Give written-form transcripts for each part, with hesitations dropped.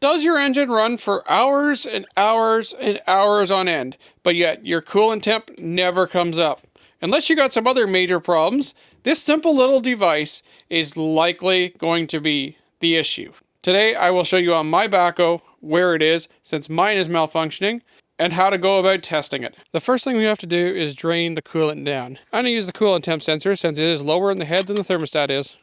Does your engine run for hours and hours and hours on end, but yet your coolant temp never comes up? Unless you got some other major problems, this simple little device is likely going to be the issue. Today I will show you on my Backhoe where it is, since mine is malfunctioning, and how to go about testing it. The first thing we have to do is drain the coolant down. I'm going to use the coolant temp sensor since it is lower in the head than the thermostat is.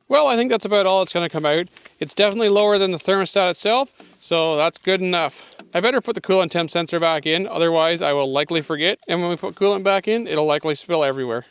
Well, I think that's about all it's going to come out. It's definitely lower than the thermostat itself, so that's good enough. I better put the coolant temp sensor back in, otherwise I will likely forget, and when we put coolant back in, it'll likely spill everywhere.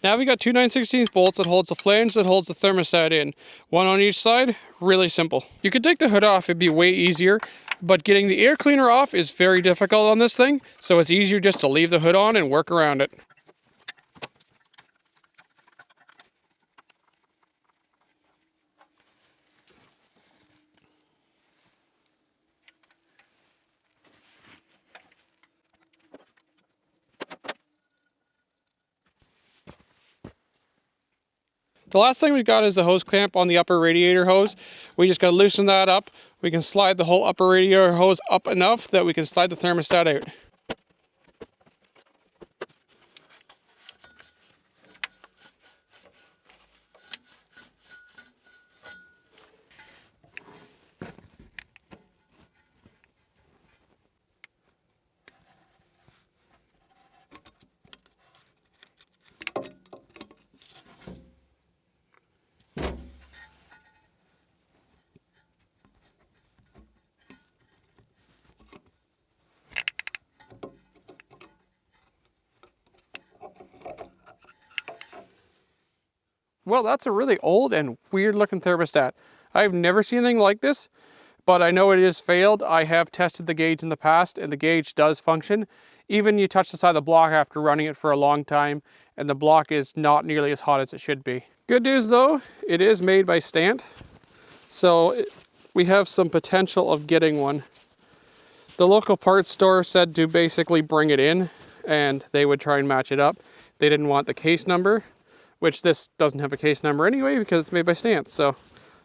Now we got two 9/16 bolts that holds the flange that holds the thermostat in. One on each side, really simple. You could take the hood off, it'd be way easier, but getting the air cleaner off is very difficult on this thing, so it's easier just to leave the hood on and work around it. The last thing we got is the hose clamp on the upper radiator hose. We just got to loosen that up. We can slide the whole upper radiator hose up enough that we can slide the thermostat out. Well, that's a really old and weird looking thermostat. I've never seen anything like this, but I know it is failed. I have tested the gauge in the past and the gauge does function. Even you touch the side of the block after running it for a long time and the block is not nearly as hot as it should be. Good news though, it is made by Stant, so we have some potential of getting one. The local parts store said to basically bring it in and they would try and match it up. They didn't want the case number, which this doesn't have a case number anyway because it's made by Stant, so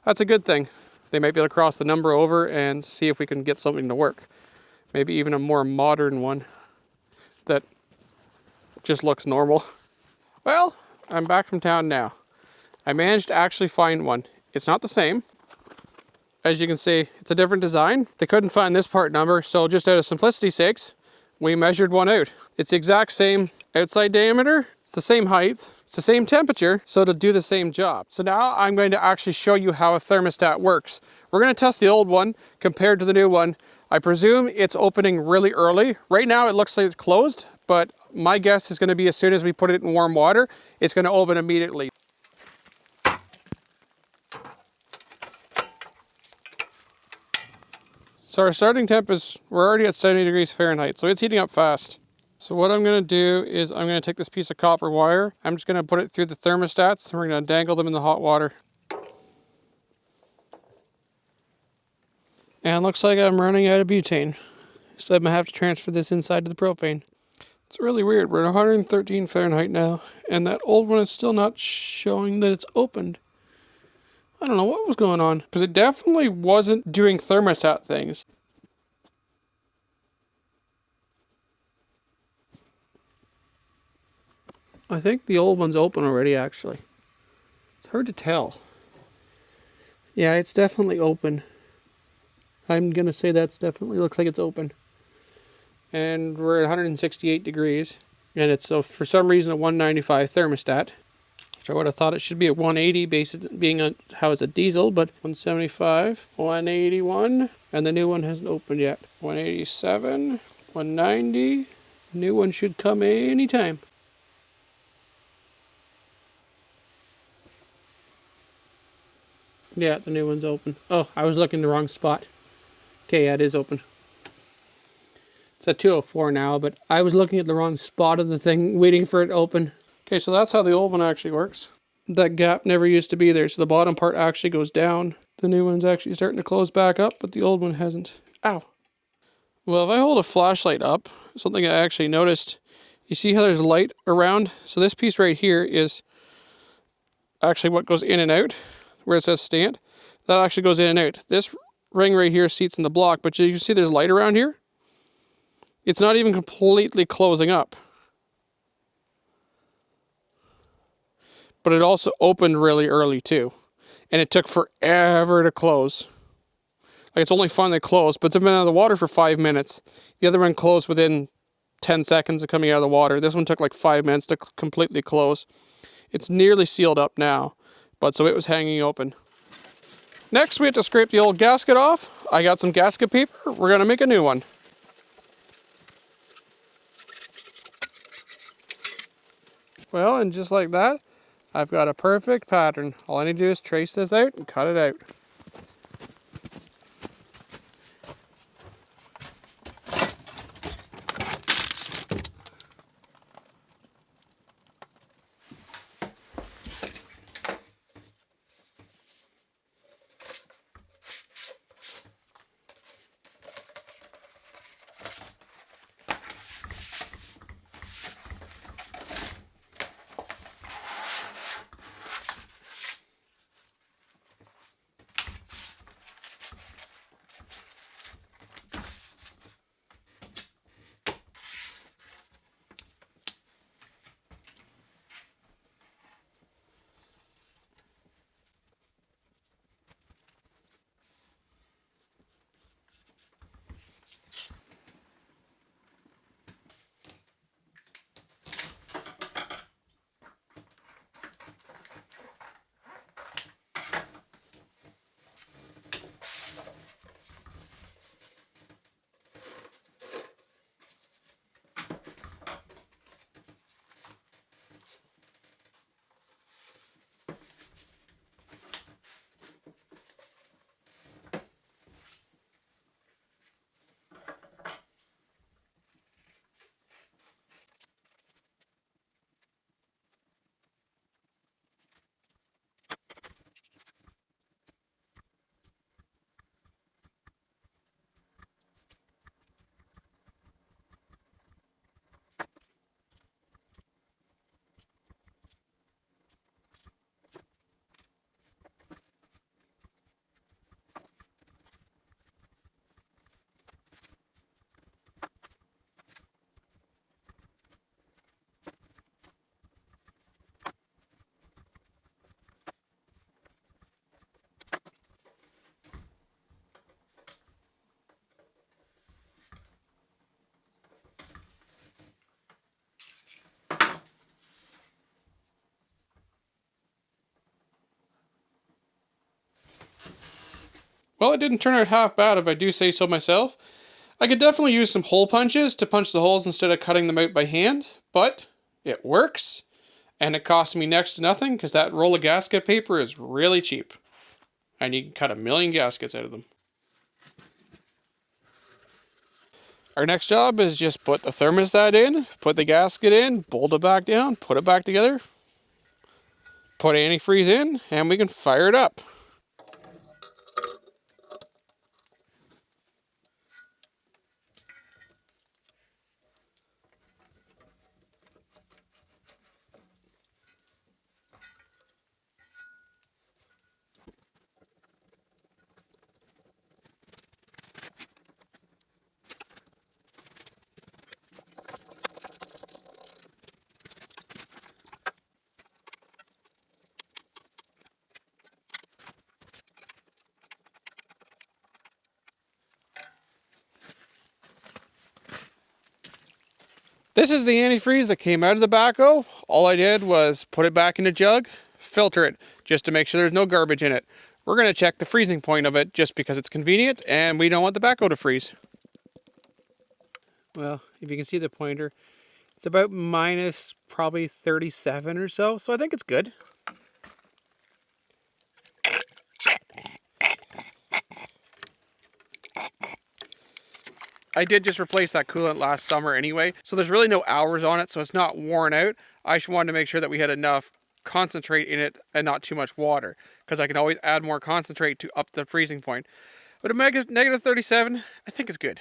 that's a good thing. They might be able to cross the number over and see if we can get something to work. Maybe even a more modern one that just looks normal. Well, I'm back from town now. I managed to actually find one. It's not the same. As you can see, it's a different design. They couldn't find this part number, so just out of simplicity's sakes, we measured one out. It's the exact same outside diameter, it's the same height, it's the same temperature, so it'll do the same job. So now I'm going to actually show you how a thermostat works. We're going to test the old one compared to the new one. I presume it's opening really early. Right now it looks like it's closed, but my guess is going to be as soon as we put it in warm water, it's going to open immediately. So our starting temp is, we're already at 70 degrees Fahrenheit, so it's heating up fast. So what I'm going to do is I'm going to take this piece of copper wire, I'm just going to put it through the thermostats, and we're going to dangle them in the hot water. And it looks like I'm running out of butane, so I'm going to have to transfer this inside to the propane. It's really weird, we're at 113 Fahrenheit now, and that old one is still not showing that it's opened. I don't know what was going on, because it definitely wasn't doing thermostat things. I think the old one's open already, actually. It's hard to tell. Yeah, it's definitely open. I'm going to say that's definitely looks like it's open. And we're at 168 degrees. And it's for some reason a 195 thermostat. So I would have thought it should be at 180 based being how it's a diesel, but 175, 181, and the new one hasn't opened yet. 187, 190. The new one should come anytime. Yeah, the new one's open. Oh, I was looking in the wrong spot. Okay, yeah, it is open. It's at 204 now, but I was looking at the wrong spot of the thing, waiting for it to open. Okay, so that's how the old one actually works. That gap never used to be there, so the bottom part actually goes down. The new one's actually starting to close back up, but the old one hasn't. Ow. Well, if I hold a flashlight up, something I actually noticed, you see how there's light around? So this piece right here is actually what goes in and out, where it says stand. That actually goes in and out. This ring right here seats in the block, but you see there's light around here? It's not even completely closing up. But it also opened really early too. And it took forever to close. Like, it's only finally closed, but it's been out of the water for 5 minutes. The other one closed within 10 seconds of coming out of the water. This one took like 5 minutes to completely close. It's nearly sealed up now, but so it was hanging open. Next, we have to scrape the old gasket off. I got some gasket paper. We're gonna make a new one. Well, and just like that, I've got a perfect pattern. All I need to do is trace this out and cut it out. Well, it didn't turn out half bad if I do say so myself. I could definitely use some hole punches to punch the holes instead of cutting them out by hand, but it works, and it cost me next to nothing because that roll of gasket paper is really cheap, and you can cut 1,000,000 gaskets out of them. Our next job is just put the thermostat in, put the gasket in, bolt it back down, put it back together, put antifreeze in, and we can fire it up. This is the antifreeze that came out of the backhoe. All I did was put it back in a jug, filter it, just to make sure there's no garbage in it. We're going to check the freezing point of it just because it's convenient and we don't want the backhoe to freeze. Well, if you can see the pointer, it's about minus probably 37 or so, so I think it's good. I did just replace that coolant last summer anyway, so there's really no hours on it, so it's not worn out. I just wanted to make sure that we had enough concentrate in it and not too much water, because I can always add more concentrate to up the freezing point. But a negative 37, I think it's good.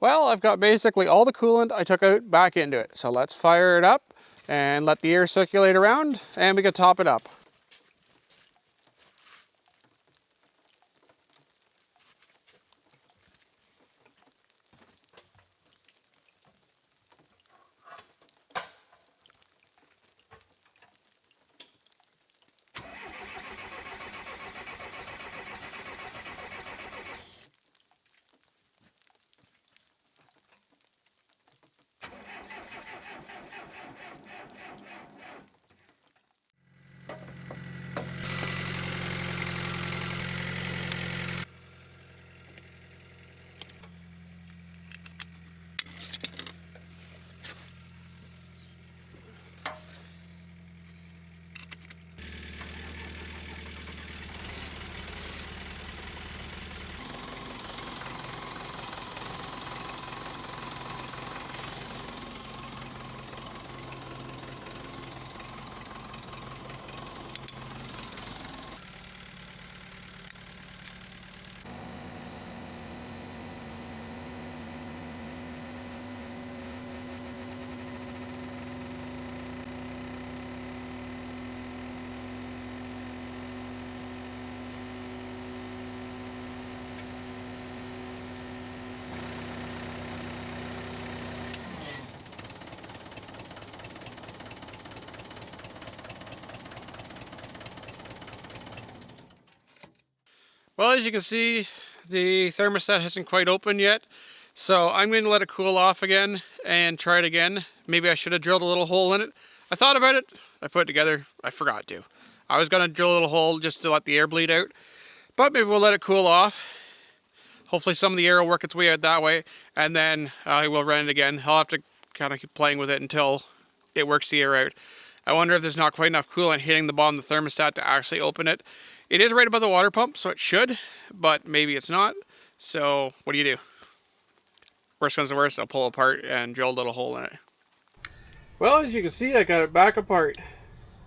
Well, I've got basically all the coolant I took out back into it. So let's fire it up and let the air circulate around and we can top it up. Well, as you can see, the thermostat hasn't quite opened yet, so I'm going to let it cool off again and try it again. Maybe I should have drilled a little hole in it. I thought about it, I put it together, I forgot to. I was going to drill a little hole just to let the air bleed out, but maybe we'll let it cool off. Hopefully some of the air will work its way out that way, and then I will run it again. I'll have to kind of keep playing with it until it works the air out. I wonder if there's not quite enough coolant hitting the bottom of the thermostat to actually open it. It is right above the water pump, so it should, but maybe it's not. So what do you do? Worst comes to worst, I'll pull it apart and drill a little hole in it. Well, as you can see, I got it back apart.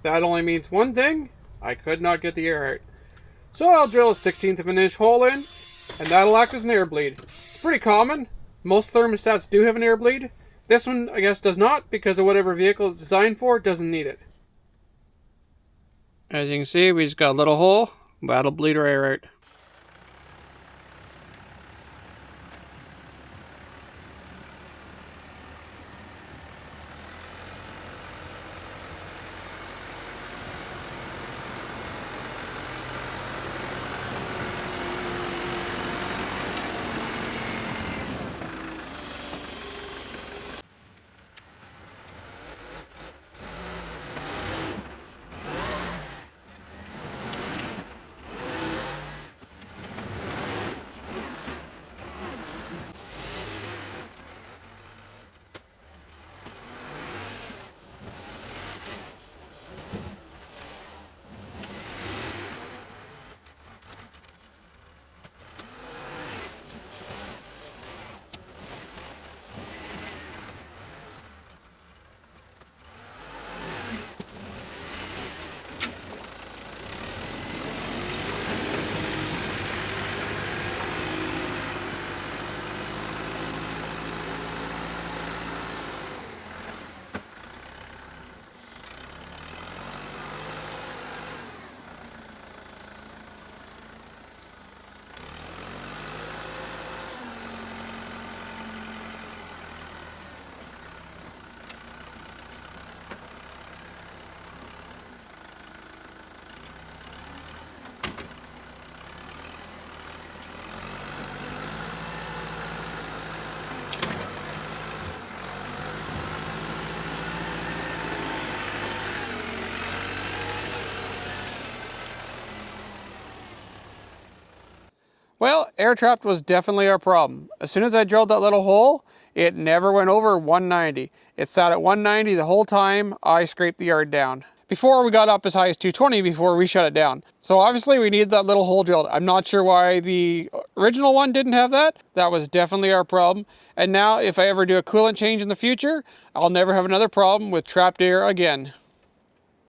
That only means one thing: I could not get the air out. So I'll drill a 1/16 of an inch hole in, and that'll act as an air bleed. It's pretty common. Most thermostats do have an air bleed. This one, I guess, does not, because of whatever vehicle it's designed for, it doesn't need it. As you can see, we just got a little hole. That'll bleed our air out. Well, air trapped was definitely our problem. As soon as I drilled that little hole, it never went over 190. It sat at 190 the whole time I scraped the yard down. Before we got up as high as 220 before we shut it down. So obviously we needed that little hole drilled. I'm not sure why the original one didn't have that. That was definitely our problem. And now if I ever do a coolant change in the future, I'll never have another problem with trapped air again.